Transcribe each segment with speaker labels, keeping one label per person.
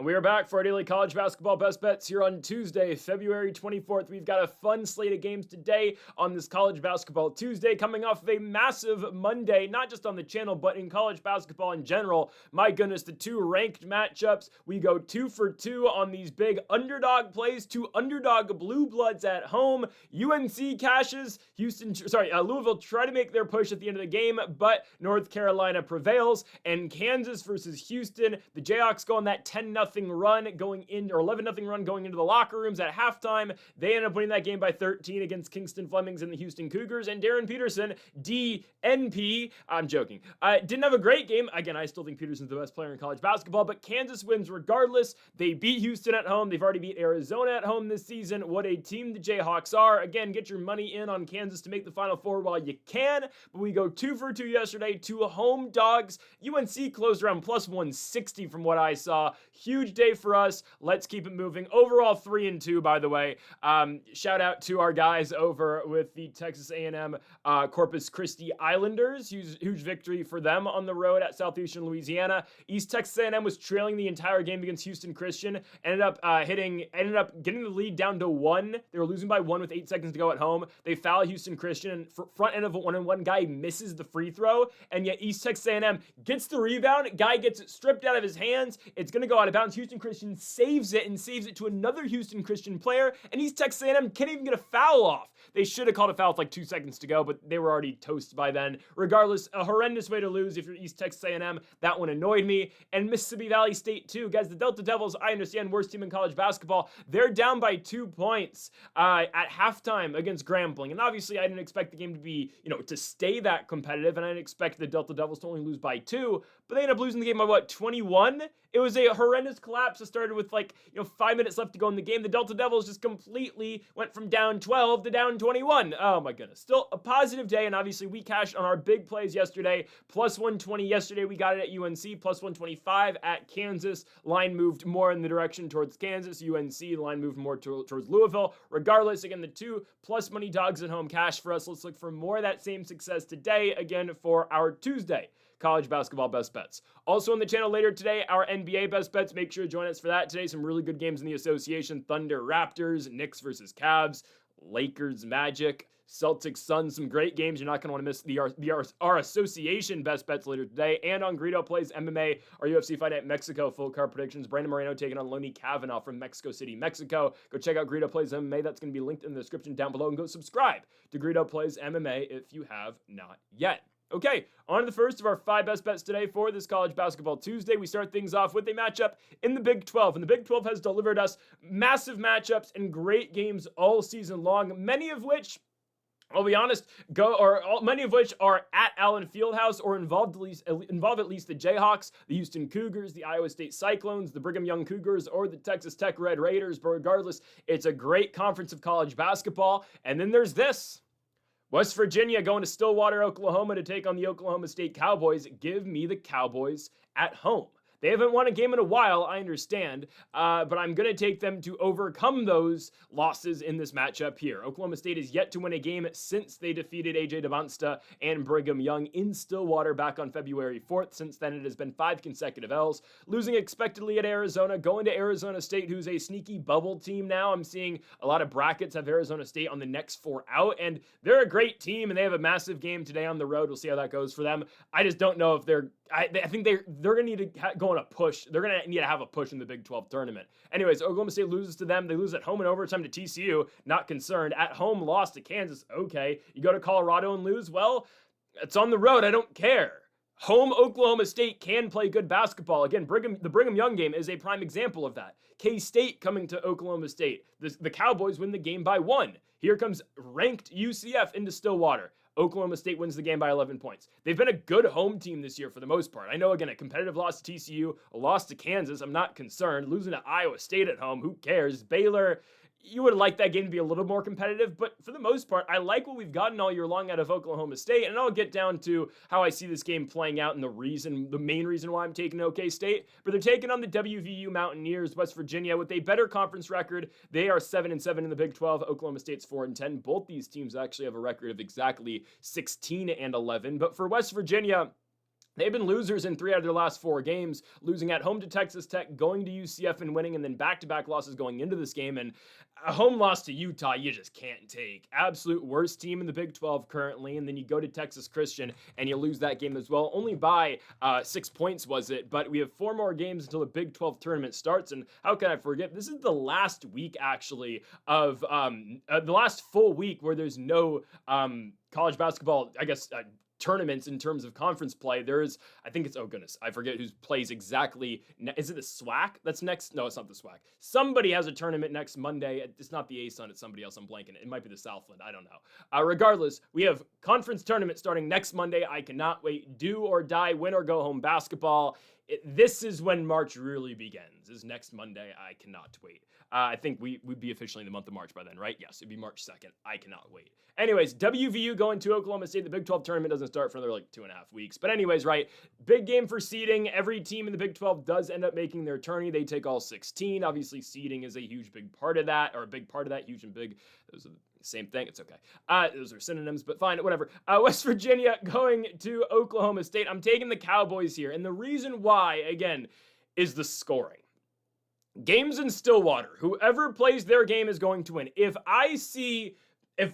Speaker 1: And we are back for our daily college basketball best bets here on Tuesday, February 24th. We've got a fun slate of games today on this college basketball Tuesday, coming off of a massive Monday, not just on the channel, but in college basketball in general. My goodness, the two ranked matchups. We go 2 for 2 on these big underdog plays, two underdog blue bloods at home. UNC cashes, Louisville try to make their push at the end of the game, but North Carolina prevails. And Kansas versus Houston, the Jayhawks go on that 10-0 run going in, or 11-0 run going into the locker rooms at halftime. They end up winning that game by 13 against Kingston Flemings and the Houston Cougars. And Darren Peterson, DNP, I'm joking, didn't have a great game. Again, I still think Peterson's the best player in college basketball, but Kansas wins regardless. They beat Houston at home. They've already beat Arizona at home this season. What a team the Jayhawks are. Again, get your money in on Kansas to make the Final Four while you can. But we go 2 for 2 yesterday, two home dogs. UNC closed around plus 160 from what I saw. Huge day for us. Let's keep it moving. Overall 3-2, by the way. Shout out to our guys over with the Texas A&M Corpus Christi Islanders. Huge victory for them on the road at Southeastern Louisiana. East Texas A&M was trailing the entire game against Houston Christian. Ended up getting the lead down to 1. They were losing by 1 with 8 seconds to go at home. They foul Houston Christian, and front end of a one-on-one guy misses the free throw, and yet East Texas A&M gets the rebound. Guy gets it stripped out of his hands. It's going to go out of bounds. Houston Christian saves it to another Houston Christian player, and East Texas A&M can't even get a foul off. They should have called a foul with like 2 seconds to go, but they were already toast by then. Regardless, a horrendous way to lose if you're East Texas A&M. That one annoyed me. And Mississippi Valley State too. Guys, the Delta Devils, I understand, worst team in college basketball. They're down by 2 points at halftime against Grambling. And obviously, I didn't expect the game to be, to stay that competitive, and I didn't expect the Delta Devils to only lose by 2, but they ended up losing the game by 21? It was a horrendous collapse. It started with 5 minutes left to go in the game. The Delta Devils just completely went from down 12 to down 21. Oh my goodness. Still a positive day, and obviously we cashed on our big plays yesterday. Plus 120 yesterday. We got it at UNC. Plus 125 at Kansas. Line moved more in the direction towards Kansas. UNC line moved more towards Louisville. Regardless, again, the two plus money dogs at home cash for us. Let's look for more of that same success today, again, for our Tuesday college basketball best bets. Also on the channel later today, our NBA best bets. Make sure to join us for that today. Some really good games in the association. Thunder, Raptors, Knicks versus Cavs, Lakers, Magic, Celtics, Suns. Some great games. You're not going to want to miss our association best bets later today. And on Greedo Plays MMA, our UFC Fight Night Mexico full card predictions. Brandon Moreno taking on Lonnie Kavanaugh from Mexico City, Mexico. Go check out Greedo Plays MMA. That's going to be linked in the description down below. And go subscribe to Greedo Plays MMA if you have not yet. Okay, on to the first of our 5 best bets today for this college basketball Tuesday. We start things off with a matchup in the Big 12, and the Big 12 has delivered us massive matchups and great games all season long, many of which, I'll be honest, many of which are at Allen Fieldhouse or involve at least the Jayhawks, the Houston Cougars, the Iowa State Cyclones, the Brigham Young Cougars, or the Texas Tech Red Raiders. But regardless, it's a great conference of college basketball. And then there's this. West Virginia going to Stillwater, Oklahoma to take on the Oklahoma State Cowboys. Give me the Cowboys at home. They haven't won a game in a while, I understand, but I'm going to take them to overcome those losses in this matchup here. Oklahoma State is yet to win a game since they defeated A.J. Devonsta and Brigham Young in Stillwater back on February 4th. Since then, it has been 5 consecutive L's. Losing expectedly at Arizona, going to Arizona State, who's a sneaky bubble team now. I'm seeing a lot of brackets have Arizona State on the next 4 out, and they're a great team, and they have a massive game today on the road. We'll see how that goes for them. I just don't know if I think they're going to need to go on a push. They're going to need to have a push in the Big 12 tournament. Anyways, Oklahoma State loses to them. They lose at home in overtime to TCU. Not concerned. At home, lost to Kansas. Okay. You go to Colorado and lose? Well, it's on the road. I don't care. Home Oklahoma State can play good basketball. Again, the Brigham Young game is a prime example of that. K-State coming to Oklahoma State. The Cowboys win the game by 1. Here comes ranked UCF into Stillwater. Oklahoma State wins the game by 11 points. They've been a good home team this year for the most part. I know, again, a competitive loss to TCU, a loss to Kansas. I'm not concerned. Losing to Iowa State at home, who cares? Baylor, you would like that game to be a little more competitive, but for the most part, I like what we've gotten all year long out of Oklahoma State, and I'll get down to how I see this game playing out and the main reason why I'm taking OK State. But they're taking on the WVU Mountaineers, West Virginia, with a better conference record. They are 7-7 in the Big 12. Oklahoma State's 4-10. Both these teams actually have a record of exactly 16-11. But for West Virginia, They've been losers in 3 out of their last 4 games, losing at home to Texas Tech, going to UCF and winning, and then back-to-back losses going into this game. And a home loss to Utah, you just can't take. Absolute worst team in the Big 12 currently, and then you go to Texas Christian and you lose that game as well, only by 6 points was it, but we have 4 more games until the Big 12 tournament starts, and how can I forget? This is the last week, actually, of the last full week where there's no college basketball, I guess, tournaments in terms of conference play. There's, I think it's, oh goodness, I forget who plays exactly. Is it the SWAC that's next? No, it's not the SWAC. Somebody has a tournament next Monday. It's not the ASUN, it's somebody else. I'm blanking it. It might be the Southland. I don't know. Regardless, we have conference tournament starting next Monday. I cannot wait. Do or die, win or go home basketball. This is when March really begins, is next Monday. I cannot wait. I think we'd be officially in the month of March by then, right? Yes, it'd be March 2nd. I cannot wait. Anyways, WVU going to Oklahoma State. The Big 12 tournament doesn't start for another 2.5 weeks. But anyways, right, big game for seeding. Every team in the Big 12 does end up making their tourney. They take all 16. Obviously, seeding is a huge, big part of that, or a big part of that, huge and big. Those are the same thing. It's okay. Those are synonyms, but fine, whatever. West Virginia going to Oklahoma State. I'm taking the Cowboys here. And the reason why, again, is the scoring. Games in Stillwater. Whoever plays their game is going to win. If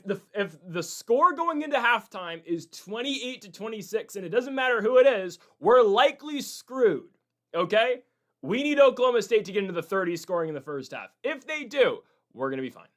Speaker 1: the score going into halftime is 28-26, and it doesn't matter who it is, we're likely screwed. Okay? We need Oklahoma State to get into the 30s scoring in the first half. If they do, we're going to be fine.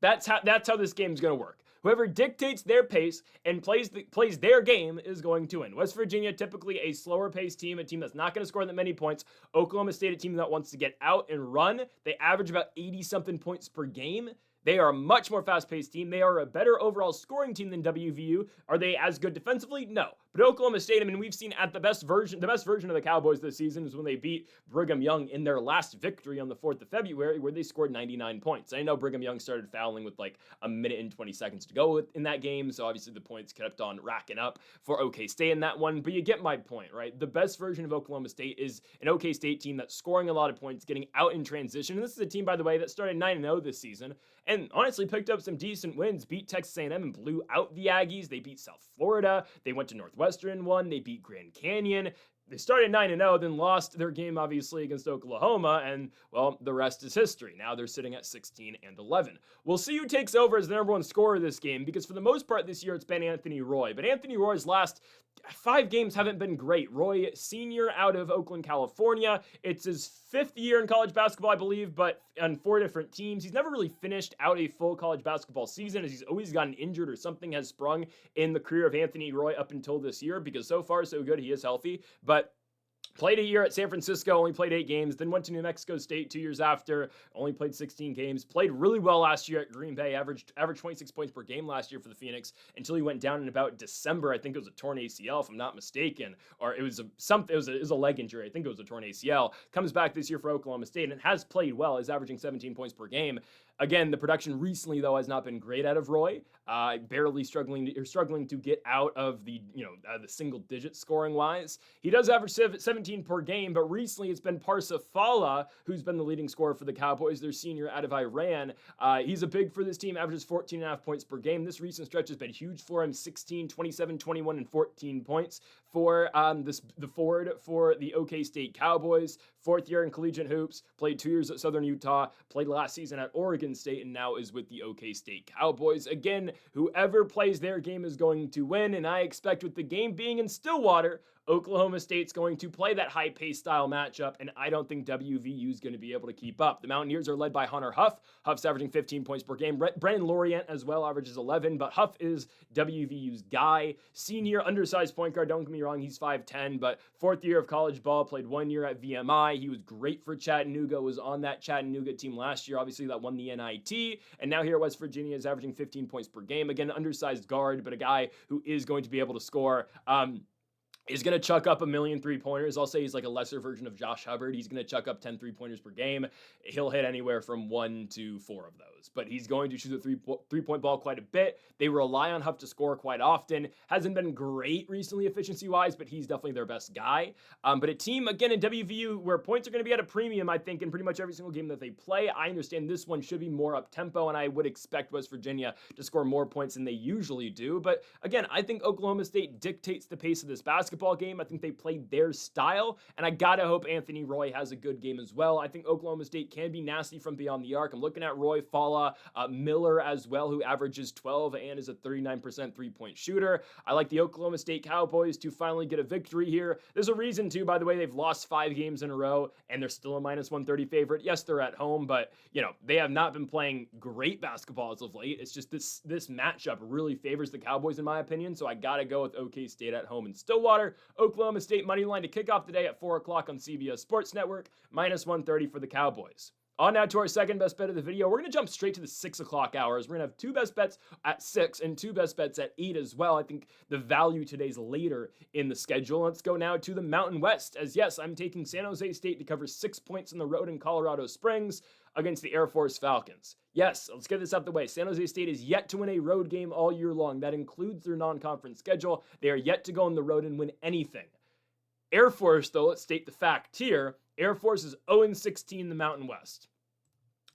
Speaker 1: That's how this game's going to work. Whoever dictates their pace and plays their game is going to win. West Virginia, typically a slower paced team, a team that's not going to score that many points. Oklahoma State, a team that wants to get out and run. They average about 80-something points per game. They are a much more fast-paced team. They are a better overall scoring team than WVU. Are they as good defensively? No. But Oklahoma State, I mean, we've seen at the best version of the Cowboys this season is when they beat Brigham Young in their last victory on the 4th of February, where they scored 99 points. I know Brigham Young started fouling with a minute and 20 seconds to go in that game, so obviously the points kept on racking up for OK State in that one, but you get my point, right? The best version of Oklahoma State is an OK State team that's scoring a lot of points, getting out in transition, and this is a team, by the way, that started 9-0 this season, and honestly picked up some decent wins, beat Texas A&M and blew out the Aggies. They beat South Florida. They went to Northwestern, won. They beat Grand Canyon. They started 9-0, then lost their game, obviously, against Oklahoma, and, well, the rest is history. Now they're sitting at 16-11. We'll see who takes over as the number one scorer of this game, because for the most part this year it's been Anthony Roy, but Anthony Roy's last 5 games haven't been great. Roy, senior out of Oakland, California. It's his 5th year in college basketball, I believe, but on 4 different teams. He's never really finished out a full college basketball season, as he's always gotten injured or something has sprung in the career of Anthony Roy up until this year, because so far so good, he is healthy, but played a year at San Francisco, only played 8 games, then went to New Mexico State 2 years after, only played 16 games, played really well last year at Green Bay, averaged 26 points per game last year for the Phoenix, until he went down in about December. I think it was a torn ACL, if I'm not mistaken, or it was a leg injury. I think it was a torn ACL. Comes back this year for Oklahoma State and has played well, is averaging 17 points per game. Again, the production recently, though, has not been great out of Roy. Barely struggling to get out of the single digit scoring wise. He does average 17 per game, but recently it's been Parsifala who's been the leading scorer for the Cowboys, their senior out of Iran. He's a big for this team, averages 14.5 points per game. This recent stretch has been huge for him: 16, 27, 21, and 14 points for the forward for the OK State Cowboys. 4th year in collegiate hoops, played 2 years at Southern Utah, played last season at Oregon State, and now is with the OK State Cowboys. Again, whoever plays their game is going to win, and I expect with the game being in Stillwater, Oklahoma State's going to play that high-paced style matchup, and I don't think WVU is going to be able to keep up. The Mountaineers are led by Hunter Huff. Huff's averaging 15 points per game. Brandon Lorient as well averages 11, but Huff is WVU's guy. Senior, undersized point guard, don't get me wrong, he's 5'10", but 4th year of college ball, played 1 year at VMI. He was great for Chattanooga, was on that Chattanooga team last year, obviously that won the NIT, and now here at West Virginia is averaging 15 points per game. Again, undersized guard, but a guy who is going to be able to score. Is going to chuck up a million 3-pointers. I'll say he's like a lesser version of Josh Hubbard. He's going to chuck up 10 3-pointers per game. He'll hit anywhere from 1 to 4 of those. But he's going to shoot the three-point ball quite a bit. They rely on Huff to score quite often. Hasn't been great recently efficiency-wise, but he's definitely their best guy. But a team, again, in WVU, where points are going to be at a premium, I think, in pretty much every single game that they play. I understand this one should be more up-tempo, and I would expect West Virginia to score more points than they usually do. But, again, I think Oklahoma State dictates the pace of this basketball basketball game. I think they played their style, and I gotta hope Anthony Roy has a good game as well. I think Oklahoma State can be nasty from beyond the arc. I'm looking at Roy, Fala, Miller as well, who averages 12 and is a 39% three-point shooter. I like the Oklahoma State Cowboys to finally get a victory here. There's a reason too, by the way, they've lost 5 games in a row, and they're still a minus 130 favorite. Yes, they're at home, but they have not been playing great basketball as of late. It's just this matchup really favors the Cowboys in my opinion, so I gotta go with OK State at home in Stillwater. Oklahoma State money line to kick off the day at 4 o'clock on CBS Sports Network, minus 130 for the Cowboys. On now to our second best bet of the video. We're going to jump straight to the 6 o'clock hours. We're going to have 2 best bets at 6 and 2 best bets at 8 as well. I think the value today's later in the schedule. Let's go now to the Mountain West. As yes, I'm taking San Jose State to cover 6 points on the road in Colorado Springs against the Air Force Falcons. Yes, let's get this out the way. San Jose State is yet to win a road game all year long. That includes their non-conference schedule. They are yet to go on the road and win anything. Air Force, though, let's state the fact here. Air Force is 0-16 in the Mountain West.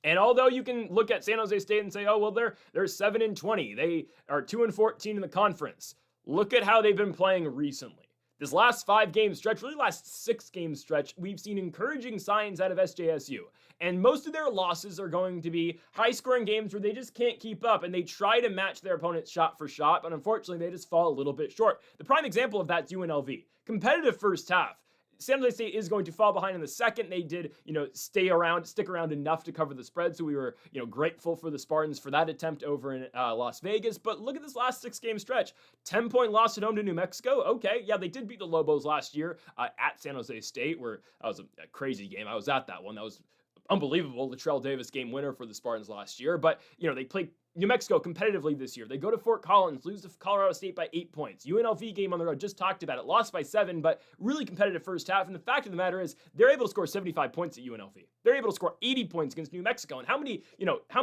Speaker 1: And although you can look at San Jose State and say, oh, well, they're 7-20. They are 2-14 in the conference. Look at how they've been playing recently. This last 5-game stretch, really last 6-game stretch, we've seen encouraging signs out of SJSU. And most of their losses are going to be high-scoring games where they just can't keep up, and they try to match their opponents shot for shot, but unfortunately, they just fall a little bit short. The prime example of that is UNLV. Competitive first half. San Jose State is going to fall behind in the second. They did, stick around enough to cover the spread. So we were, grateful for the Spartans for that attempt over in Las Vegas. But look at this last 6-game stretch. 10-point loss at home to New Mexico. Okay, yeah, they did beat the Lobos last year at San Jose State, where that was a crazy game. I was at that one. That was unbelievable. Latrell Davis game winner for the Spartans last year. But, they played New Mexico competitively this year. They go to Fort Collins, lose to Colorado State by 8 points. UNLV game on the road, just talked about it, lost by 7, but really competitive first half. And the fact of the matter is, they're able to score 75 points at UNLV. They're able to score 80 points against New Mexico. And how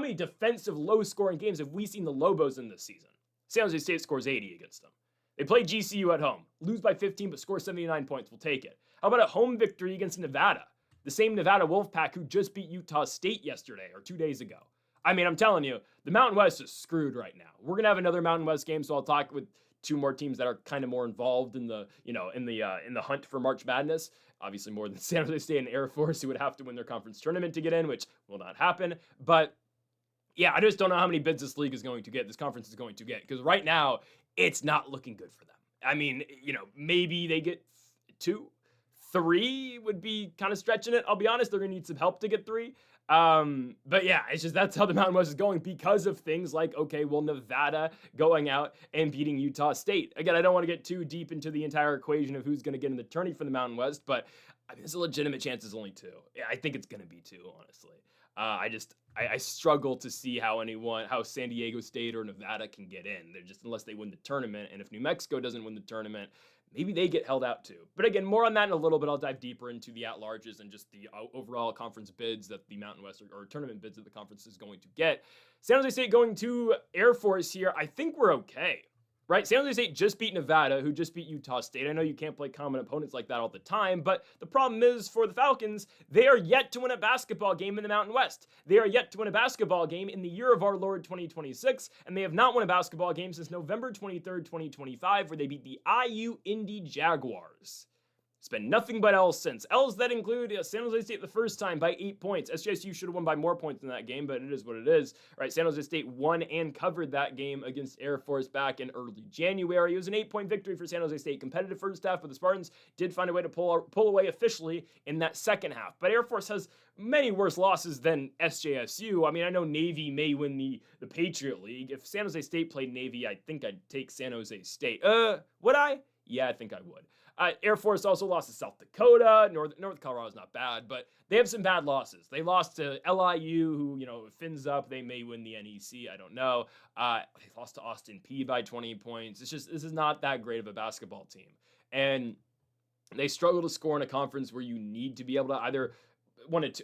Speaker 1: many defensive, low-scoring games have we seen the Lobos in this season? San Jose State scores 80 against them. They play GCU at home, lose by 15, but score 79 points. We'll take it. How about a home victory against Nevada? The same Nevada Wolfpack who just beat Utah State yesterday or 2 days ago. I mean, I'm telling you, the Mountain West is screwed right now. We're gonna have another Mountain West game, so I'll talk with 2 more teams that are kind of more involved in the, in the hunt for March Madness. Obviously, more than San Jose State and Air Force, who would have to win their conference tournament to get in, which will not happen. But yeah, I just don't know how many bids this league is going to get. This conference is going to get, because right now it's not looking good for them. I mean, maybe they get 2, 3 would be kind of stretching it. I'll be honest, they're gonna need some help to get 3. But yeah, it's just that's how the Mountain West is going because of things like, Nevada going out and beating Utah State. Again, I don't want to get too deep into the entire equation of who's going to get in the tourney for the Mountain West, but I mean, there's a legitimate chance it's only 2. Yeah, I think it's going to be 2, honestly. I struggle to see how San Diego State or Nevada can get in. They're just, unless they win the tournament, and if New Mexico doesn't win the tournament, maybe they get held out too. But again, more on that in a little bit. I'll dive deeper into the at-larges and just the overall conference bids that the Mountain West or tournament bids that the conference is going to get. San Jose State going to Air Force here. I think we're okay, right? San Jose State just beat Nevada, who just beat Utah State. I know you can't play common opponents like that all the time, but the problem is for the Falcons, they are yet to win a basketball game in the Mountain West. They are yet to win a basketball game in the year of our Lord 2026, and they have not won a basketball game since November 23rd, 2025, where they beat the IU Indy Jaguars. It's been nothing but L's since. L's that include San Jose State the first time by 8 points. SJSU should have won by more points in that game, but it is what it is. All right, San Jose State won and covered that game against Air Force back in early January. It was an 8-point victory for San Jose State. Competitive first half, but the Spartans did find a way to pull away officially in that second half. But Air Force has many worse losses than SJSU. I mean, I know Navy may win the Patriot League. If San Jose State played Navy, I think I'd take San Jose State. Would I? Yeah, I think I would. Air Force also lost to South Dakota. North Colorado's not bad, but they have some bad losses. They lost to LIU, who, fins up. They may win the NEC. I don't know. They lost to Austin Peay by 20 points. This is not that great of a basketball team. And they struggle to score in a conference where you need to be able to either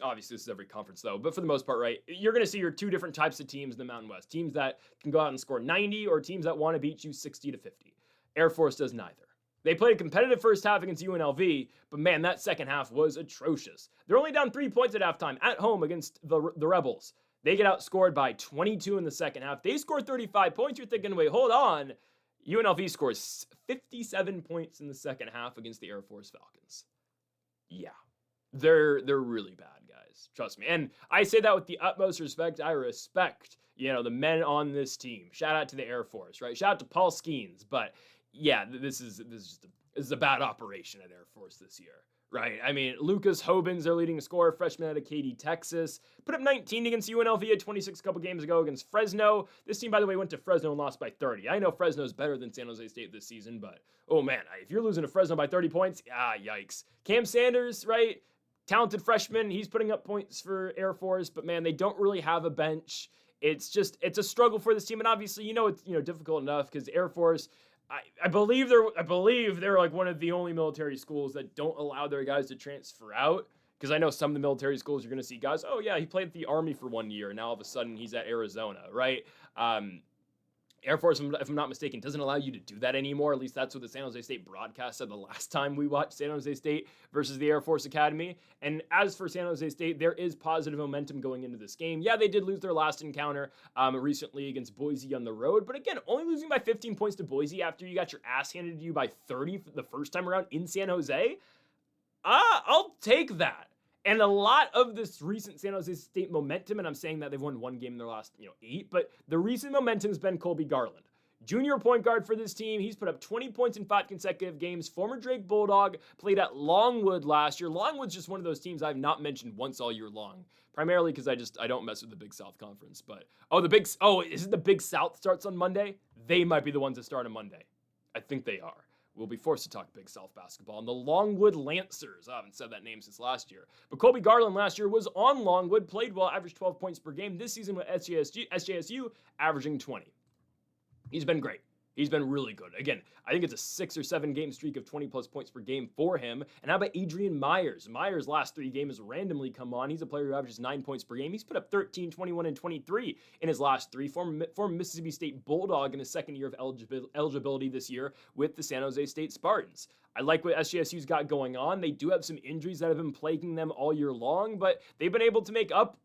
Speaker 1: obviously this is every conference though, but for the most part, right, you're going to see your 2 different types of teams in the Mountain West. Teams that can go out and score 90 or teams that want to beat you 60 to 50. Air Force does neither. They played a competitive first half against UNLV, but man, that second half was atrocious. They're only down 3 points at halftime at home against the Rebels. They get outscored by 22 in the second half. They scored 35 points. You're thinking, wait, hold on. UNLV scores 57 points in the second half against the Air Force Falcons. Yeah, they're really bad, guys. Trust me. And I say that with the utmost respect. I respect, the men on this team. Shout out to the Air Force, right? Shout out to Paul Skeens. But yeah, this is a bad operation at Air Force this year. Right. I mean, Lucas Hobens, their leading scorer, freshman out of Katy, Texas, put up 19 against UNLV at 26 a couple games ago against Fresno. This team, by the way, went to Fresno and lost by 30. I know Fresno's better than San Jose State this season, but oh man, if you're losing to Fresno by 30 points, yikes. Cam Sanders, right? Talented freshman. He's putting up points for Air Force, but man, they don't really have a bench. It's a struggle for this team. And obviously, it's, difficult enough because Air Force, I believe they're like one of the only military schools that don't allow their guys to transfer out. Because I know some of the military schools you're going to see guys, oh yeah, he played at the Army for 1 year, and now all of a sudden he's at Arizona, right? Air Force, if I'm not mistaken, doesn't allow you to do that anymore. At least that's what the San Jose State broadcast said the last time we watched San Jose State versus the Air Force Academy. And as for San Jose State, there is positive momentum going into this game. Yeah, they did lose their last encounter recently against Boise on the road. But again, only losing by 15 points to Boise after you got your ass handed to you by 30 the first time around in San Jose, I'll take that. And a lot of this recent San Jose State momentum, and I'm saying that they've won one game in their last 8, but the recent momentum has been Colby Garland. Junior point guard for this team. He's put up 20 points in 5 consecutive games. Former Drake Bulldog, played at Longwood last year. Longwood's just one of those teams I've not mentioned once all year long. Primarily because I don't mess with the Big South Conference. But, is it the Big South starts on Monday? They might be the ones that start on Monday. I think they are. We'll be forced to talk Big South basketball. And the Longwood Lancers. I haven't said that name since last year. But Colby Garland last year was on Longwood, played well, averaged 12 points per game. This season with SJSU, averaging 20. He's been great. He's been really good. Again, I think it's a 6 or 7 game streak of 20-plus points per game for him. And how about Adrian Myers? Myers' last 3 games randomly come on. He's a player who averages 9 points per game. He's put up 13, 21, and 23 in his last 3. Former Mississippi State Bulldog in his second year of eligibility this year with the San Jose State Spartans. I like what SJSU's got going on. They do have some injuries that have been plaguing them all year long, but they've been able to make up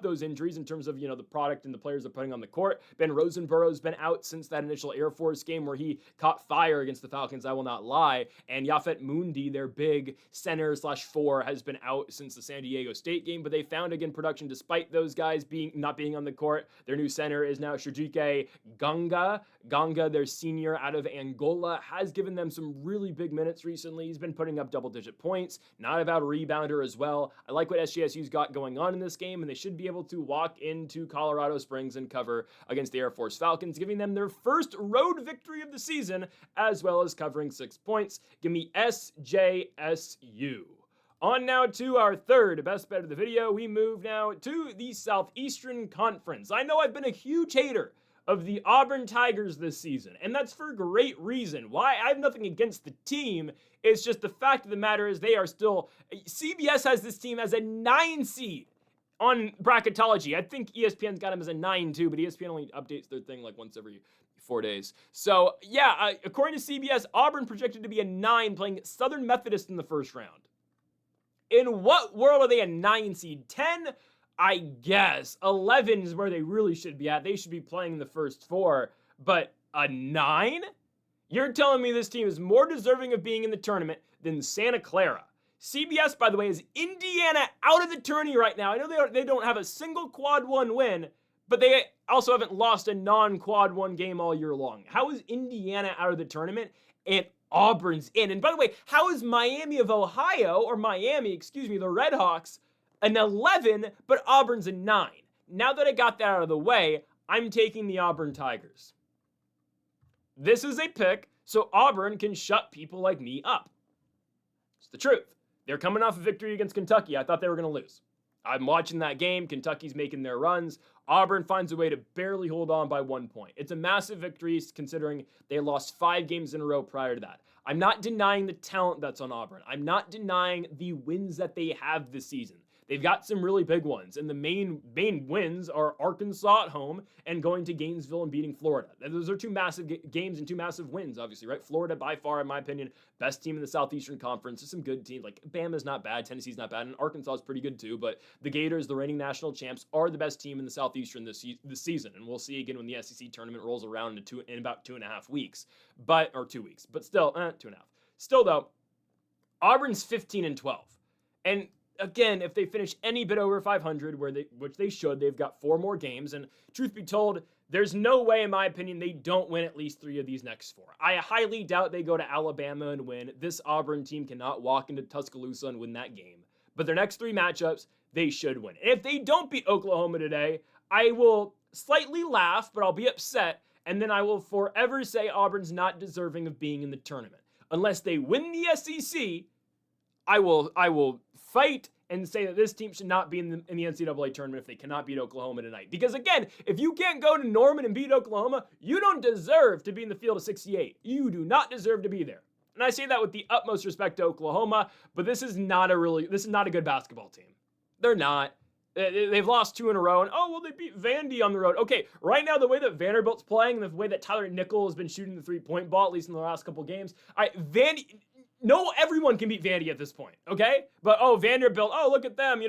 Speaker 1: those injuries in terms of, the product and the players they're putting on the court. Ben Rosenborough's been out since that initial Air Force game where he caught fire against the Falcons, I will not lie. And Yafet Mundi, their big center/4, has been out since the San Diego State game, but they found again production despite those guys not being on the court. Their new center is now Shujike Ganga. Ganga, their senior out of Angola, has given them some really big minutes recently. He's been putting up double-digit points, not about a rebounder as well. I like what SJSU's got going on in this game, and they should be able to walk into Colorado Springs and cover against the Air Force Falcons, giving them their first road victory of the season, as well as covering 6 points. Give me SJSU. On now to our third best bet of the video. We move now to the Southeastern Conference. I know I've been a huge hater of the Auburn Tigers this season, and that's for great reason. Why? I have nothing against the team. It's just the fact of the matter is they are still... CBS has this team as a 9 seed on bracketology. I think ESPN's got them as a 9 too, but ESPN only updates their thing like once every 4 days. So, yeah, according to CBS, Auburn projected to be a 9 playing Southern Methodist in the first round. In what world are they a 9 seed? 10? I guess. 11 is where they really should be at. They should be playing the first 4. But a 9? You're telling me this team is more deserving of being in the tournament than Santa Clara. CBS, by the way, is Indiana out of the tourney right now. I know they don't have a single quad 1 win, but they also haven't lost a non-quad 1 game all year long. How is Indiana out of the tournament and Auburn's in? And by the way, how is Miami, the Redhawks, an 11, but Auburn's a 9? Now that I got that out of the way, I'm taking the Auburn Tigers. This is a pick so Auburn can shut people like me up. It's the truth. They're coming off a victory against Kentucky. I thought they were going to lose. I'm watching that game. Kentucky's making their runs. Auburn finds a way to barely hold on by 1 point. It's a massive victory considering they lost 5 games in a row prior to that. I'm not denying the talent that's on Auburn. I'm not denying the wins that they have this season. They've got some really big ones, and the main wins are Arkansas at home and going to Gainesville and beating Florida. Those are two massive games and two massive wins, obviously, right? Florida, by far, in my opinion, best team in the Southeastern Conference. There's some good teams, like Bama's not bad, Tennessee's not bad, and Arkansas is pretty good too, but the Gators, the reigning national champs, are the best team in the Southeastern this season, and we'll see again when the SEC tournament rolls around in about 2.5 weeks, or 2 weeks, but still, 2.5. Still, though, Auburn's 15-12, and again, if they finish any bit over 500, which they should, they've got 4 more games. And truth be told, there's no way, in my opinion, they don't win at least 3 of these next 4. I highly doubt they go to Alabama and win. This Auburn team cannot walk into Tuscaloosa and win that game. But their next 3 matchups, they should win. And if they don't beat Oklahoma today, I will slightly laugh, but I'll be upset. And then I will forever say Auburn's not deserving of being in the tournament. Unless they win the SEC, I will fight and say that this team should not be in the NCAA tournament if they cannot beat Oklahoma tonight. Because again, if you can't go to Norman and beat Oklahoma, you don't deserve to be in the field of 68. You do not deserve to be there. And I say that with the utmost respect to Oklahoma, but this is not a good basketball team. They're not. They've lost 2 in a row, and they beat Vandy on the road. Okay, right now, the way that Vanderbilt's playing, and the way that Tyler Nickel has been shooting the 3-point ball, at least in the last couple games, everyone can beat Vandy at this point, okay? But, Vanderbilt, look at them.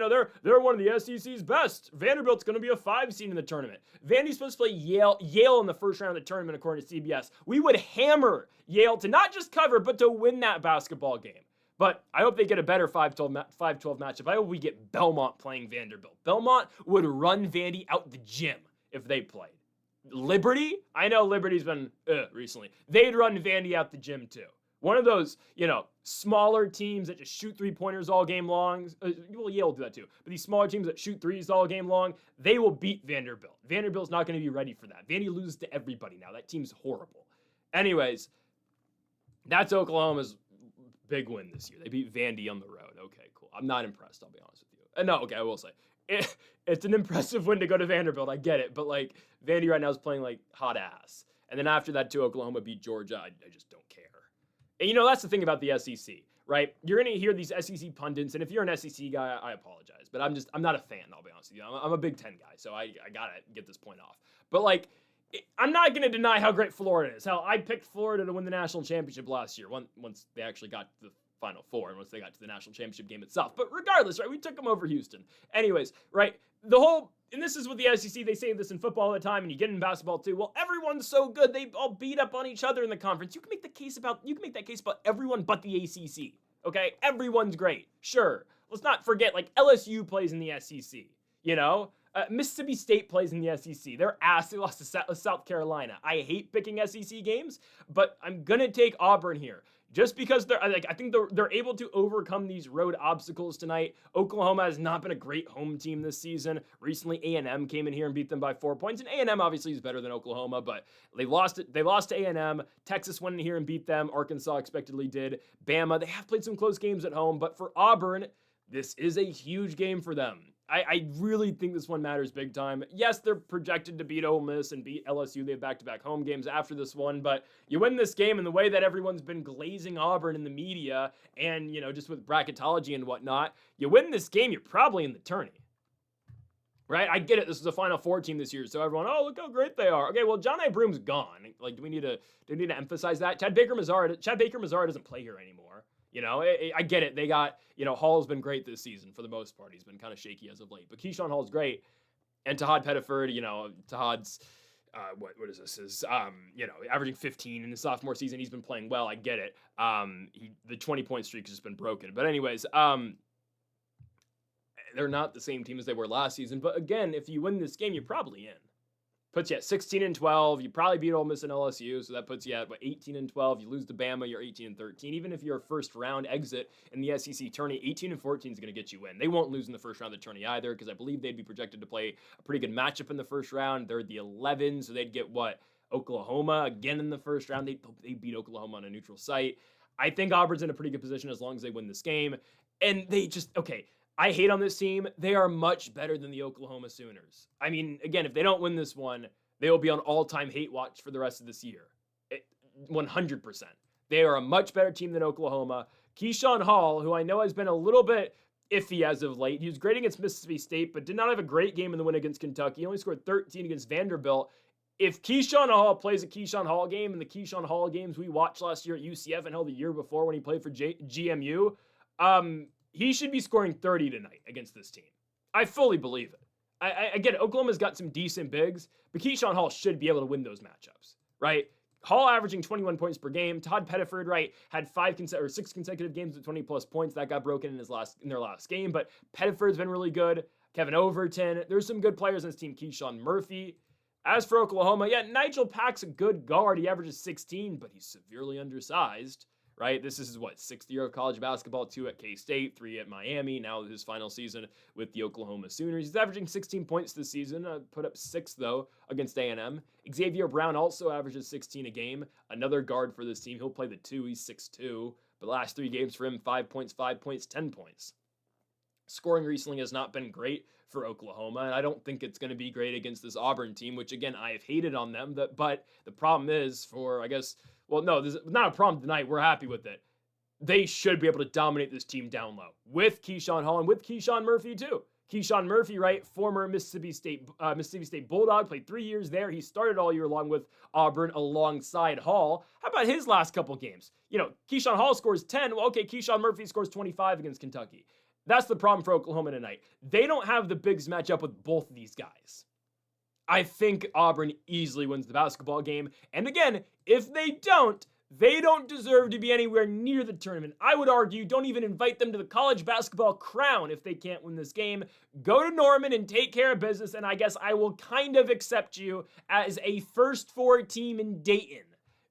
Speaker 1: They're one of the SEC's best. Vanderbilt's going to be a 5 seed in the tournament. Vandy's supposed to play Yale in the first round of the tournament, according to CBS. We would hammer Yale to not just cover, but to win that basketball game. But I hope they get a better 5-12 matchup. I hope we get Belmont playing Vanderbilt. Belmont would run Vandy out the gym if they played. Liberty? I know Liberty's been recently. They'd run Vandy out the gym too. One of those, smaller teams that just shoot 3-pointers all game long. Yale will do that too. But these smaller teams that shoot threes all game long, they will beat Vanderbilt. Vanderbilt's not going to be ready for that. Vandy loses to everybody now. That team's horrible. Anyways, that's Oklahoma's big win this year. They beat Vandy on the road. Okay, cool. I'm not impressed, I'll be honest with you. No, okay, I will say. It's an impressive win to go to Vanderbilt. I get it. But, Vandy right now is playing, hot ass. And then after that, too, Oklahoma beat Georgia. I just don't care. And, that's the thing about the SEC, right? You're going to hear these SEC pundits, and if you're an SEC guy, I apologize. But I'm not a fan, I'll be honest with you. I'm a Big Ten guy, so I got to get this point off. But, I'm not going to deny how great Florida is. Hell, I picked Florida to win the national championship last year, once they actually got to the Final Four and once they got to the national championship game itself. But regardless, right, we took them over Houston. Anyways, right, and this is with the SEC, they say this in football all the time, and you get in basketball too. Well, everyone's so good, they all beat up on each other in the conference. You can make that case about everyone but the ACC, okay? Everyone's great, sure. Let's not forget, LSU plays in the SEC, Mississippi State plays in the SEC. They're ass. They lost to South Carolina. I hate picking SEC games, but I'm gonna take Auburn here just because I think they're able to overcome these road obstacles tonight. Oklahoma has not been a great home team this season. Recently, A&M came in here and beat them by 4 points, and A&M obviously is better than Oklahoma, but they lost to A&M. Texas went in here and beat them. Arkansas expectedly did. Bama, they have played some close games at home, but for Auburn, this is a huge game for them. I really think this one matters big time. Yes, they're projected to beat Ole Miss and beat LSU. They have back-to-back home games after this one, but you win this game in the way that everyone's been glazing Auburn in the media and, just with bracketology and whatnot, you win this game, you're probably in the tourney. Right? I get it. This is a Final Four team this year, so everyone, look how great they are. Okay, well, John Broom's gone. Do we need to emphasize that? Chad Baker-Mazara doesn't play here anymore. I get it. They got, Hall's been great this season for the most part. He's been kind of shaky as of late. But Keyshawn Hall's great. And Tahad Pettiford, Tahad's, what is this? Is, averaging 15 in his sophomore season. He's been playing well. I get it. The 20-point streak has just been broken. But anyways, they're not the same team as they were last season. But again, if you win this game, you're probably in. Puts you at 16-12. You probably beat Ole Miss and LSU, so that puts you at 18-12. You lose to Bama, you're 18-13. Even if you're a first round exit in the SEC tourney, 18-14 is going to get you in. They won't lose in the first round of the tourney either, because I believe they'd be projected to play a pretty good matchup in the first round. They're the 11, so they'd get Oklahoma again in the first round. They beat Oklahoma on a neutral site. I think Auburn's in a pretty good position as long as they win this game, and I hate on this team. They are much better than the Oklahoma Sooners. I mean, again, if they don't win this one, they will be on all-time hate watch for the rest of this year. 100%. They are a much better team than Oklahoma. Keyshawn Hall, who I know has been a little bit iffy as of late. He was great against Mississippi State, but did not have a great game in the win against Kentucky. He only scored 13 against Vanderbilt. If Keyshawn Hall plays a Keyshawn Hall game, and the Keyshawn Hall games we watched last year at UCF and hell the year before when he played for GMU, he should be scoring 30 tonight against this team. I fully believe it. I get it. Oklahoma's got some decent bigs, but Keyshawn Hall should be able to win those matchups, right? Hall averaging 21 points per game. Todd Pettiford, right, had 6 consecutive games with 20-plus points. That got broken in their last game, but Pettiford's been really good. Kevin Overton. There's some good players on this team. Keyshawn Murphy. As for Oklahoma, yeah, Nigel Pack's a good guard. He averages 16, but he's severely undersized, right? This is, what, 6th year of college basketball, 2 at K-State, 3 at Miami, now his final season with the Oklahoma Sooners. He's averaging 16 points this season, put up 6, though, against A&M. Xavier Brown also averages 16 a game, another guard for this team. He'll play the 2, he's 6'2", but last 3 games for him, 5 points, 5 points, 10 points. Scoring recently has not been great for Oklahoma, and I don't think it's going to be great against this Auburn team, which, again, I have hated on them. But the problem is for, I guess, well, no, there's not a problem tonight. We're happy with it. They should be able to dominate this team down low with Keyshawn Hall and with Keyshawn Murphy, too. Keyshawn Murphy, right, former Mississippi State Bulldog, played 3 years there. He started all year long with Auburn alongside Hall. How about his last couple games? You know, Keyshawn Hall scores 10. Well, okay, Keyshawn Murphy scores 25 against Kentucky. That's the problem for Oklahoma tonight. They don't have the bigs match up with both of these guys. I think Auburn easily wins the basketball game. And again, if they don't deserve to be anywhere near the tournament. I would argue don't even invite them to the college basketball crown if they can't win this game. Go to Norman and take care of business, and I guess I will kind of accept you as a first 4 team in Dayton.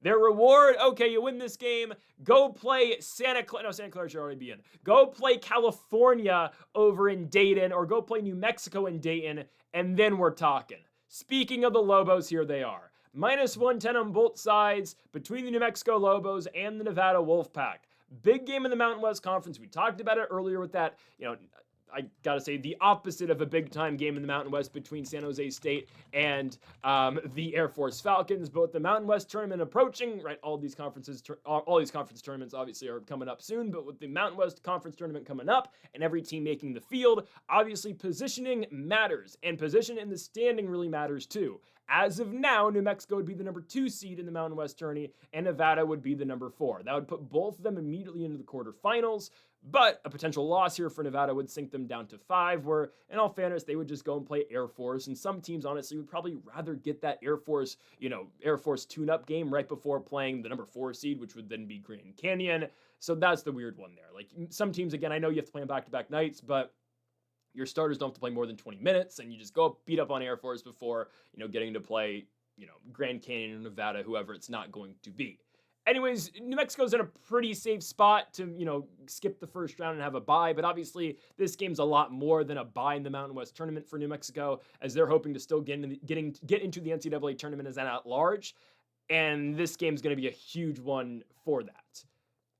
Speaker 1: Their reward, okay, you win this game, go play Santa Clara should already be in. Go play California over in Dayton, or go play New Mexico in Dayton, and then we're talking. Speaking of the Lobos, here they are. -110 on both sides between the New Mexico Lobos and the Nevada Wolfpack. Big game in the Mountain West Conference. We talked about it earlier with that, I gotta say, the opposite of a big-time game in the Mountain West between San Jose State and the Air Force Falcons. But with the Mountain West tournament approaching, right, all these conference tournaments obviously are coming up soon, but with the Mountain West Conference tournament coming up and every team making the field, obviously positioning matters, and position in the standing really matters too. As of now, New Mexico would be the number 2 seed in the Mountain West tourney, and Nevada would be the number 4. That would put both of them immediately into the quarterfinals, but a potential loss here for Nevada would sink them down to 5, where, in all fairness, they would just go and play Air Force, and some teams, honestly, would probably rather get that Air Force tune-up game right before playing the number 4 seed, which would then be Grand Canyon. So that's the weird one there. Like, some teams, again, I know you have to play on back-to-back nights, but your starters don't have to play more than 20 minutes, and you just go beat up on Air Force before, getting to play, Grand Canyon or Nevada, whoever it's not going to be. Anyways, New Mexico's in a pretty safe spot to, skip the first round and have a bye, but obviously this game's a lot more than a bye in the Mountain West tournament for New Mexico, as they're hoping to still get into the NCAA tournament as an at-large, and this game's going to be a huge one for that.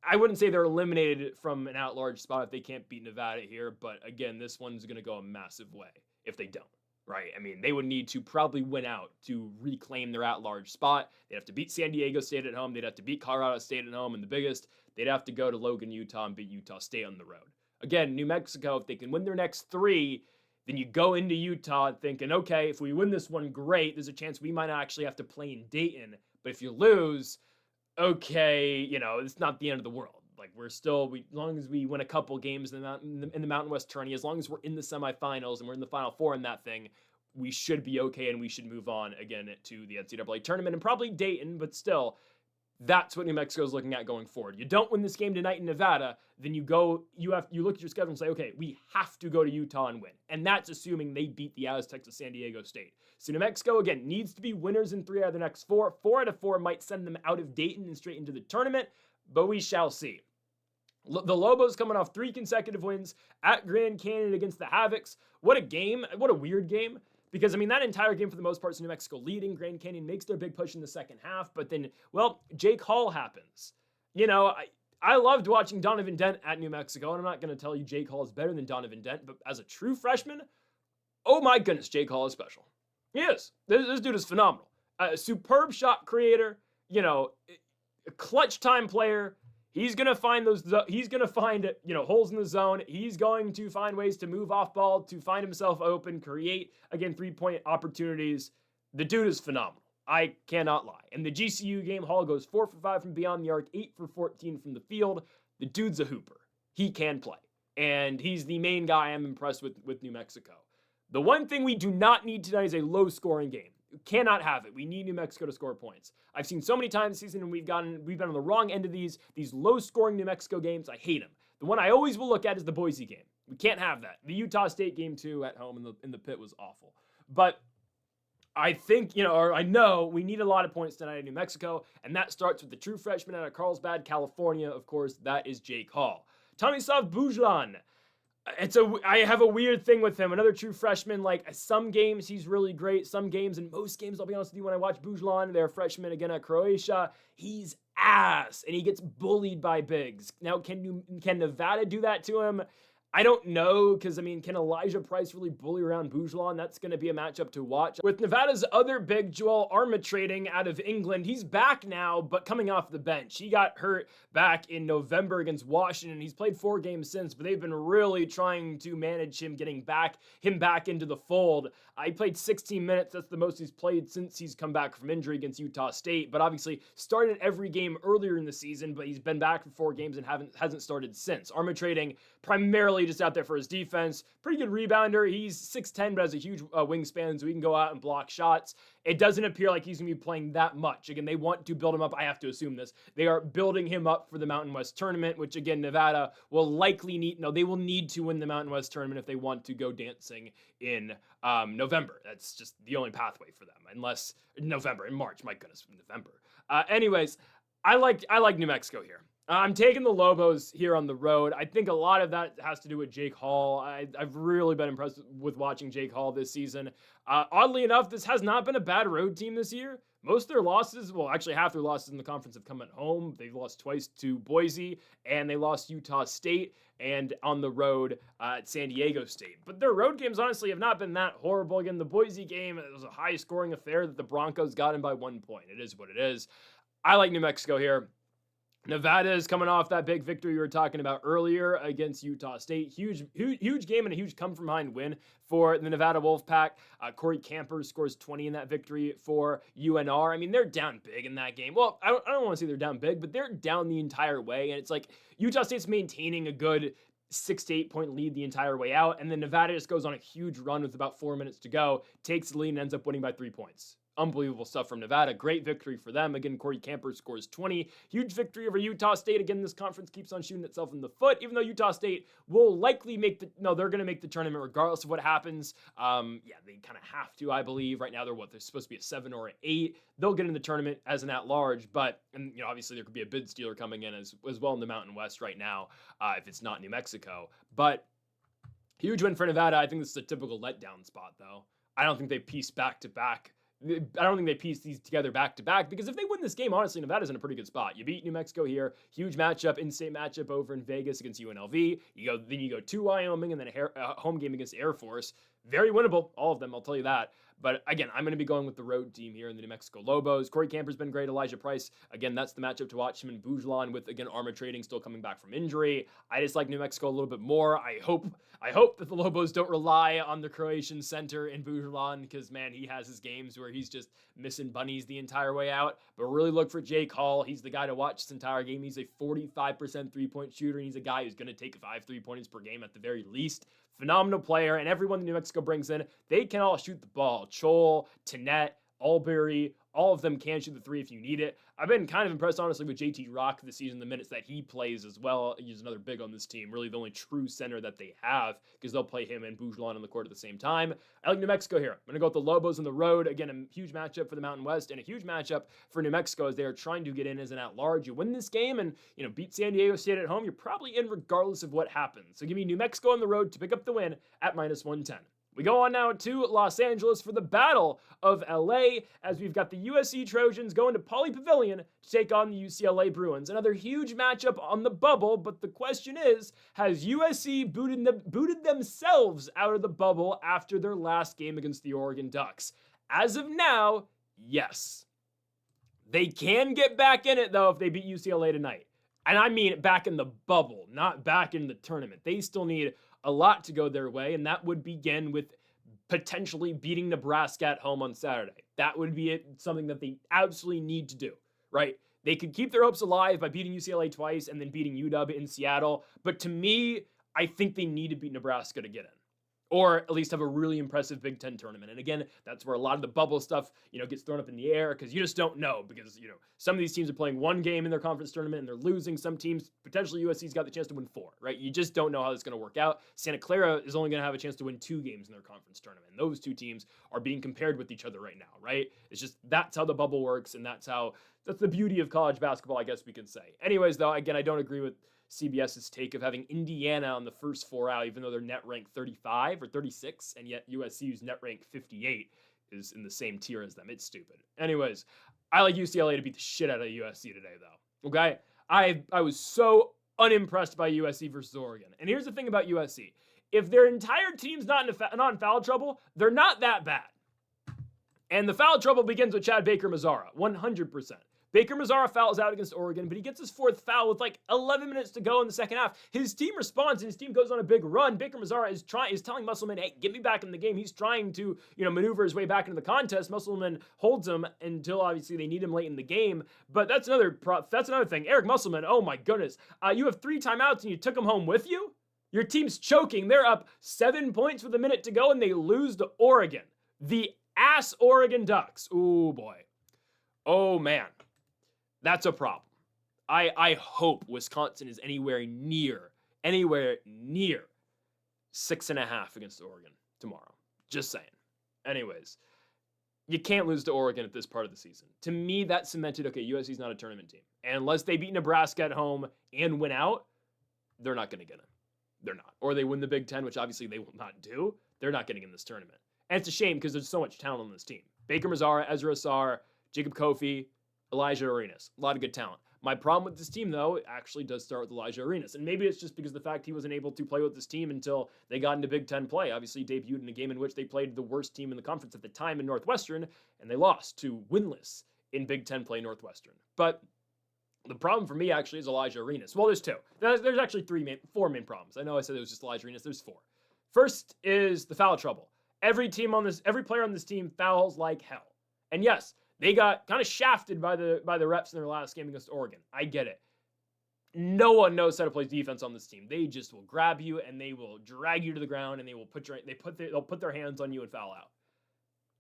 Speaker 1: I wouldn't say they're eliminated from an at-large spot if they can't beat Nevada here, but again, this one's going to go a massive way if they don't, right? I mean, they would need to probably win out to reclaim their at-large spot. They'd have to beat San Diego State at home. They'd have to beat Colorado State at home, and the biggest, they'd have to go to Logan, Utah, and beat Utah State on the road. Again, New Mexico, if they can win their next 3, then you go into Utah thinking, okay, if we win this one, great. There's a chance we might actually have to play in Dayton, but if you lose, okay, it's not the end of the world. Like, as long as we win a couple games in the Mountain West tourney, as long as we're in the semifinals and we're in the Final Four in that thing, we should be okay, and we should move on again to the NCAA tournament and probably Dayton, but still, that's what New Mexico is looking at going forward. You don't win this game tonight in Nevada, then you look at your schedule and say, okay, we have to go to Utah and win. And that's assuming they beat the Aztecs of San Diego State. So New Mexico, again, needs to be winners in 3 out of the next 4. 4 out of 4 might send them out of Dayton and straight into the tournament, but we shall see. The Lobos coming off 3 consecutive wins at Grand Canyon against the Havocs. What a game. What a weird game. Because, that entire game, for the most part, is New Mexico leading. Grand Canyon makes their big push in the second half. But then, Jake Hall happens. I loved watching Donovan Dent at New Mexico. And I'm not going to tell you Jake Hall is better than Donovan Dent. But as a true freshman, oh my goodness, Jake Hall is special. He is. This dude is phenomenal. A superb shot creator. A clutch time player. He's going to find holes in the zone. He's going to find ways to move off ball, to find himself open, create, again, 3-point opportunities. The dude is phenomenal. I cannot lie. In the GCU game, Hall goes 4 for 5 from beyond the arc, 8 for 14 from the field. The dude's a hooper. He can play. And he's the main guy I'm impressed with New Mexico. The one thing we do not need tonight is a low-scoring game. We cannot have it. We need New Mexico to score points. I've seen so many times this season, and we've been on the wrong end of these low-scoring New Mexico games. I hate them. The one I always will look at is the Boise game. We can't have that. The Utah State game, too, at home in the pit was awful. But I think, I know we need a lot of points tonight in New Mexico, and that starts with the true freshman out of Carlsbad, California. Of course, that is Jake Hall. Tomislav Bujlan. I have a weird thing with him. Another true freshman. Like, some games he's really great. Some games, and most games, I'll be honest with you, when I watch Bujlan, they're freshman again at Croatia, he's ass, and he gets bullied by bigs. Now, can Nevada do that to him? I don't know, because, can Elijah Price really bully around Bujlan? That's going to be a matchup to watch. With Nevada's other big, Joel Armatrading out of England, he's back now, but coming off the bench. He got hurt back in November against Washington. He's played 4 games since, but they've been really trying to manage him, getting him back into the fold. He played 16 minutes. That's the most he's played since he's come back from injury against Utah State, but obviously started every game earlier in the season, but he's been back for 4 games and hasn't started since. Armatrading primarily just out there for his defense. Pretty good rebounder. He's 6'10", but has a huge wingspan, so he can go out and block shots. It doesn't appear like he's going to be playing that much. Again, they want to build him up. I have to assume this. They are building him up for the Mountain West tournament, which, again, Nevada will likely they will need to win the Mountain West tournament if they want to go dancing in November. That's just the only pathway for them, unless in March. My goodness, November. Anyways, I like New Mexico here. I'm taking the Lobos here on the road. I think a lot of that has to do with Jake Hall. I've really been impressed with watching Jake Hall this season. Oddly enough, this has not been a bad road team this year. Most of their losses, well, actually half their losses in the conference have come at home. They've lost twice to Boise, and they lost Utah State, and on the road at San Diego State. But their road games, honestly, have not been that horrible. Again, the Boise game, it was a high-scoring affair that the Broncos got in by 1 point. It is what it is. I like New Mexico here. Nevada is coming off that big victory we were talking about earlier against Utah State. Huge game and a huge come-from-behind win for the Nevada Wolfpack. Corey Camper scores 20 in that victory for UNR. They're down big in that game. Well, I don't want to say they're down big, but they're down the entire way. And it's like Utah State's maintaining a good 6 to 8 point lead the entire way out. And then Nevada just goes on a huge run with about 4 minutes to go, takes the lead and ends up winning by 3 points. Unbelievable stuff from Nevada. Great victory for them. Again, Corey Camper scores 20. Huge victory over Utah State. Again, this conference keeps on shooting itself in the foot, even though Utah State will likely they're going to make the tournament regardless of what happens. They kind of have to, I believe. Right now, they're supposed to be a 7 or an 8. They'll get in the tournament as an at-large, but obviously there could be a bid stealer coming in as well in the Mountain West right now if it's not New Mexico. But huge win for Nevada. I think this is a typical letdown spot, though. I don't think they piece back-to-back. I don't think they piece these together back-to-back, because if they win this game, honestly, Nevada's in a pretty good spot. You beat New Mexico here, huge matchup, in-state matchup over in Vegas against UNLV. You go to Wyoming, and then a home game against Air Force. Very winnable, all of them, I'll tell you that. But again, I'm going to be going with the road team here in the New Mexico Lobos. Corey Camper's been great. Elijah Price, again, that's the matchup to watch him in Bujlan with, again, Armatrading still coming back from injury. I just like New Mexico a little bit more. I hope that the Lobos don't rely on the Croatian center in Bujlan, because, man, he has his games where he's just missing bunnies the entire way out. But really look for Jake Hall. He's the guy to watch this entire game. He's a 45% three-point shooter, and he's a guy who's going to take 5 3-pointers per game at the very least. Phenomenal player, and everyone that New Mexico brings in, they can all shoot the ball. Chol, Tannett, Albury, all of them can shoot the 3 if you need it. I've been kind of impressed, honestly, with JT Rock this season, the minutes that he plays as well. He's another big on this team, really the only true center that they have, because they'll play him and Bujlan on the court at the same time. I like New Mexico here. I'm going to go with the Lobos on the road. Again, a huge matchup for the Mountain West and a huge matchup for New Mexico as they are trying to get in as an at-large. You win this game and, beat San Diego State at home, you're probably in regardless of what happens. So give me New Mexico on the road to pick up the win at -110. We go on now to Los Angeles for the Battle of LA, as we've got the USC Trojans going to Pauley Pavilion to take on the UCLA Bruins. Another huge matchup on the bubble, but the question is, has USC booted themselves out of the bubble after their last game against the Oregon Ducks? As of now, yes. They can get back in it, though, if they beat UCLA tonight. And I mean back in the bubble, not back in the tournament. They still need a lot to go their way, and that would begin with potentially beating Nebraska at home on Saturday. That would be something that they absolutely need to do, right? They could keep their hopes alive by beating UCLA twice and then beating UW in Seattle. But to me, I think they need to beat Nebraska to get in, or at least have a really impressive Big Ten tournament. And again, that's where a lot of the bubble stuff, gets thrown up in the air because you just don't know because, some of these teams are playing one game in their conference tournament and they're losing. Some teams, potentially USC's got the chance to win 4, right? You just don't know how this is going to work out. Santa Clara is only going to have a chance to win 2 games in their conference tournament. And those 2 teams are being compared with each other right now, right? It's just, that's how the bubble works. And that's the beauty of college basketball, I guess we can say. Anyways, though, again, I don't agree with CBS's take of having Indiana on the first 4 out, even though they're net ranked 35 or 36, and yet USC, who's net ranked 58, is in the same tier as them. It's stupid. Anyways, I like UCLA to beat the shit out of USC today, though. Okay? I was so unimpressed by USC versus Oregon. And here's the thing about USC. If their entire team's not in foul trouble, they're not that bad. And the foul trouble begins with Chad Baker-Mazara, 100%. Baker-Mazara fouls out against Oregon, but he gets his 4th foul with like 11 minutes to go in the second half. His team responds, and his team goes on a big run. Baker-Mazara is telling Musselman, hey, get me back in the game. He's trying to, maneuver his way back into the contest. Musselman holds him until obviously they need him late in the game. But that's another thing. Eric Musselman, oh my goodness. You have 3 timeouts and you took him home with you? Your team's choking. They're up 7 points with a minute to go, and they lose to Oregon. The ass Oregon Ducks. Ooh, boy. Oh, man. That's a problem. I hope Wisconsin is anywhere near 6.5 against Oregon tomorrow. Just saying. Anyways, you can't lose to Oregon at this part of the season. To me, that cemented, okay, USC's not a tournament team. And unless they beat Nebraska at home and win out, they're not going to get in. They're not. Or they win the Big Ten, which obviously they will not do. They're not getting in this tournament. And it's a shame because there's so much talent on this team. Baker-Mazara, Ezra Asar, Jacob Kofi, Elijah Arenas. A lot of good talent. My problem with this team, though, actually does start with Elijah Arenas. And maybe it's just because of the fact he wasn't able to play with this team until they got into Big Ten play. Obviously, he debuted in a game in which they played the worst team in the conference at the time in Northwestern, and they lost to winless in Big Ten play Northwestern. But the problem for me, actually, is Elijah Arenas. Well, there's 2. There's actually 4 main problems. I know I said it was just Elijah Arenas. There's 4. First is the foul trouble. Every player on this team fouls like hell. And yes, they got kind of shafted by the reps in their last game against Oregon. I get it. No one knows how to play defense on this team. They just will grab you and they will drag you to the ground and they'll put their hands on you and foul out.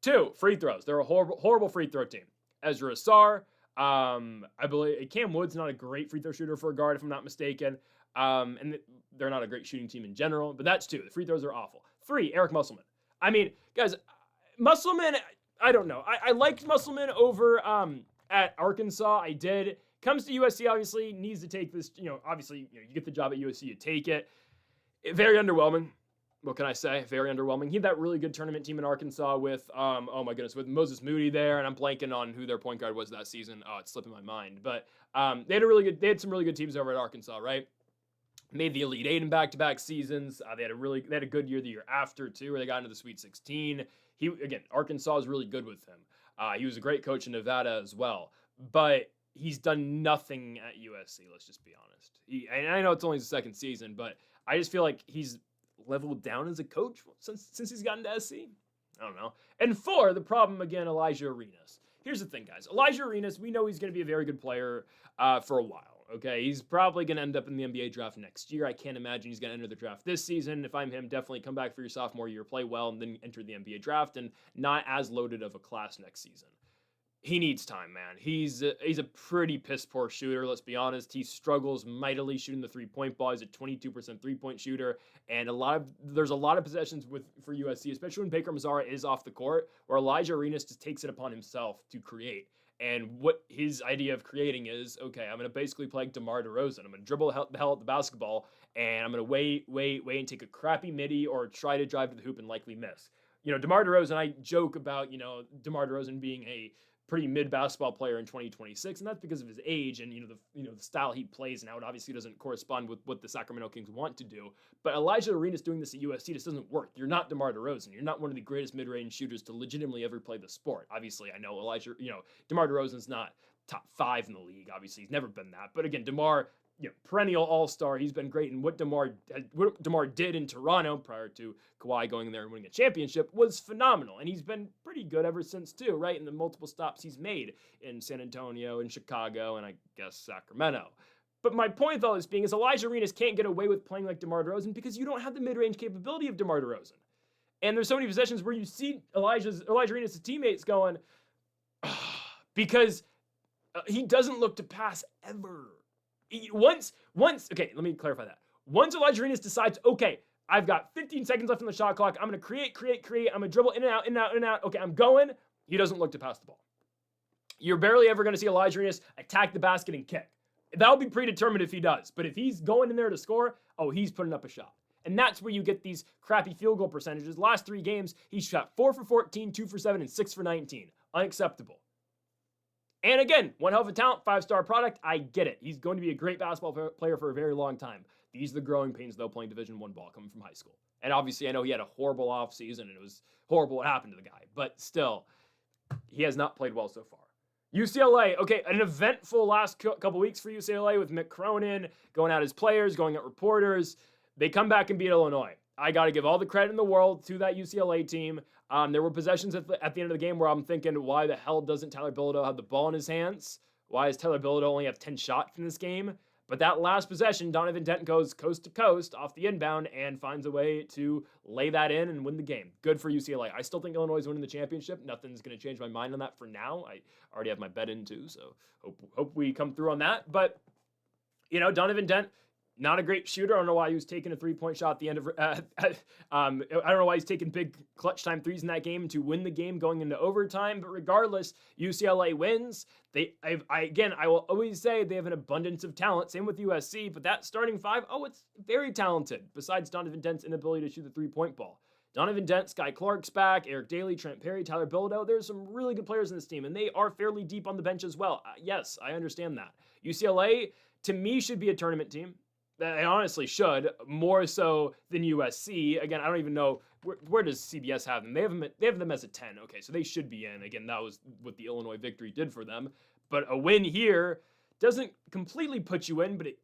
Speaker 1: 2, free throws. They're a horrible free throw team. Ezra Asar, I believe Cam Wood's not a great free throw shooter for a guard, if I'm not mistaken. And they're not a great shooting team in general, but that's 2. The free throws are awful. 3, Eric Musselman. I mean, guys, Musselman, I don't know. I liked Musselman over at Arkansas. I did. Comes to USC, obviously, needs to take this, obviously, you get the job at USC, you take it. Very underwhelming. What can I say? Very underwhelming. He had that really good tournament team in Arkansas with, oh my goodness, with Moses Moody there, and I'm blanking on who their point guard was that season. Oh, it's slipping my mind. But they had some really good teams over at Arkansas, right? Made the Elite 8 in back-to-back seasons. They had a good year the year after too, where they got into the Sweet 16. Arkansas is really good with him. He was a great coach in Nevada as well, but he's done nothing at USC. Let's just be honest. And I know it's only his 2nd season, but I just feel like he's leveled down as a coach since he's gotten to SC. I don't know. And 4, the problem again, Elijah Arenas. Here's the thing, guys. Elijah Arenas, we know he's going to be a very good player for a while. Okay, he's probably going to end up in the NBA draft next year. I can't imagine he's going to enter the draft this season. If I'm him, definitely come back for your sophomore year, play well, and then enter the NBA draft, and not as loaded of a class next season. He needs time, man. He's a pretty piss-poor shooter, let's be honest. He struggles mightily shooting the three-point ball. He's a 22% three-point shooter, and there's a lot of possessions for USC, especially when Baker-Mazara is off the court, where Elijah Arenas just takes it upon himself to create. And what his idea of creating is, okay, I'm going to basically play like DeMar DeRozan. I'm going to dribble the hell out the basketball, and I'm going to wait, and take a crappy midi or try to drive to the hoop and likely miss. DeMar DeRozan, I joke about, DeMar DeRozan being a pretty mid basketball player in 2026, and that's because of his age and the style he plays now. It obviously doesn't correspond with what the Sacramento Kings want to do. But Elijah Arenas doing this at USC just doesn't work. You're not DeMar DeRozan. You're not one of the greatest mid-range shooters to legitimately ever play the sport. Obviously, I know DeMar DeRozan's not top 5 in the league. Obviously, he's never been that. But again, DeMar perennial all-star. He's been great, and what DeMar did in Toronto prior to Kawhi going there and winning a championship was phenomenal, and he's been pretty good ever since too, right? In the multiple stops he's made in San Antonio, in Chicago, and I guess Sacramento. But my point with all this being is Elijah Arenas can't get away with playing like DeMar DeRozan because you don't have the mid-range capability of DeMar DeRozan. And there's so many possessions where you see Elijah Arenas' teammates going, because he doesn't look to pass ever. Once, okay, let me clarify that. Once Elijah Arenas decides, okay, I've got 15 seconds left on the shot clock, I'm going to create, I'm going to dribble in and out, okay, I'm going, he doesn't look to pass the ball. You're barely ever going to see Elijah Arenas attack the basket and kick. That'll be predetermined if he does. But if he's going in there to score, he's putting up a shot. And that's where you get these crappy field goal percentages. Last 3 games, he shot 4 for 14, 2 for 7, and 6 for 19. Unacceptable. And again, one hell of a talent, 5-star product. I get it. He's going to be a great basketball player for a very long time. These are the growing pains, though, playing Division I ball coming from high school. And obviously, I know he had a horrible offseason, and it was horrible what happened to the guy. But still, he has not played well so far. UCLA, okay, an eventful last couple weeks for UCLA with Mick Cronin going out as players, going out reporters. They come back and beat Illinois. I got to give all the credit in the world to that UCLA team. There were possessions at the end of the game where I'm thinking, why the hell doesn't Tyler Bilodeau have the ball in his hands? Why does Tyler Bilodeau only have 10 shots in this game? But that last possession, Donovan Dent goes coast to coast off the inbound and finds a way to lay that in and win the game. Good for UCLA. I still think Illinois is winning the championship. Nothing's going to change my mind on that for now. I already have my bet in too, so hope we come through on that. But, Donovan Dent, not a great shooter. I don't know why he was taking a 3-point shot at the end of. I don't know why he's taking big clutch time threes in that game to win the game going into overtime. But regardless, UCLA wins. I will always say they have an abundance of talent. Same with USC. But that starting 5, it's very talented. Besides Donovan Dent's inability to shoot the 3-point ball. Donovan Dent, Sky Clark's back, Eric Daly, Trent Perry, Tyler Bilodeau. There's some really good players in this team, and they are fairly deep on the bench as well. Yes, I understand that. UCLA, to me, should be a tournament team. They honestly should, more so than USC. Again, I don't even know, where does CBS have them? They have them as a 10. Okay, so they should be in. Again, that was what the Illinois victory did for them. But a win here doesn't completely put you in, but it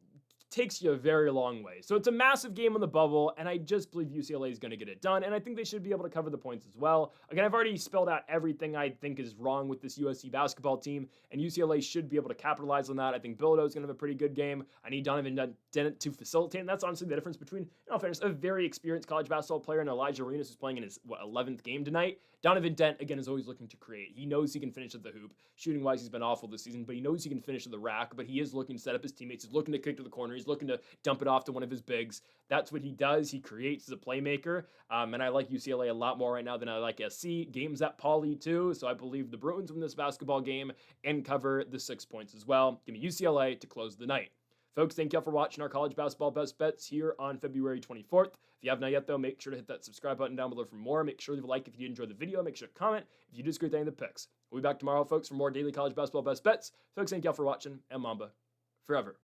Speaker 1: takes you a very long way. So it's a massive game on the bubble, and I just believe UCLA is going to get it done, and I think they should be able to cover the points as well. Again, I've already spelled out everything I think is wrong with this USC basketball team, and UCLA should be able to capitalize on that. I think Bilodeau is going to have a pretty good game. I need Donovan Dent to facilitate, and that's honestly the difference between, in all fairness, a very experienced college basketball player and Elijah Arenas, who's playing in his 11th game tonight. Donovan Dent, again, is always looking to create. He knows he can finish at the hoop. Shooting-wise, he's been awful this season, but he knows he can finish at the rack, but he is looking to set up his teammates. He's looking to kick to the corner. He's looking to dump it off to one of his bigs. That's what he does. He creates as a playmaker, and I like UCLA a lot more right now than I like SC. Game's at Pauley, too, so I believe the Bruins win this basketball game and cover the 6 points as well. Give me UCLA to close the night. Folks, thank you all for watching our college basketball best bets here on February 24th. If you have not yet, though, make sure to hit that subscribe button down below for more. Make sure to leave a like if you did enjoy the video. Make sure to comment if you disagree with any of the picks. We'll be back tomorrow, folks, for more daily college basketball best bets. Folks, thank you all for watching, and Mamba forever.